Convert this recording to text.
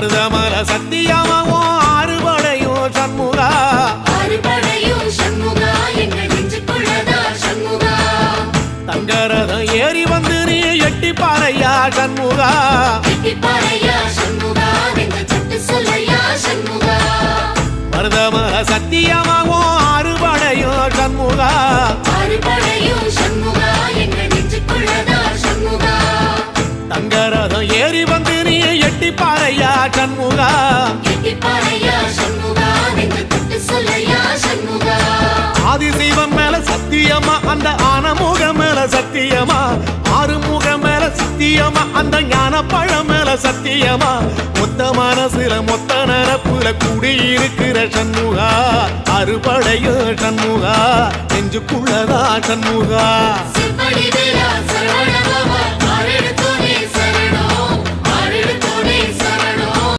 மருதமல சத்தியமாவும் ஆறுபடையும் சண்முகா தங்கரதம் ஏறி வந்து நீ எட்டி பாறையா சண்முகா மருதமல சத்தியமாவும் ஆறுபடையும் சண்முகா தங்கரதம் ஏறி வந்து நீ எட்டி பாறையா சண்முகா ஆதிசைவம் மேல சத்தியமா அந்த ஆனமுகம் மேல சத்தியமா ஆறுமுகம் மேல சத்தியமா அந்த ஞான பழம் மேல சத்தியமா மொத்த மனசுல மொத்த நரப்புல குடியிருக்கிற சண்முகா அறுபடையும் சண்முகா நெஞ்சுக்குள்ளதா சண்முகா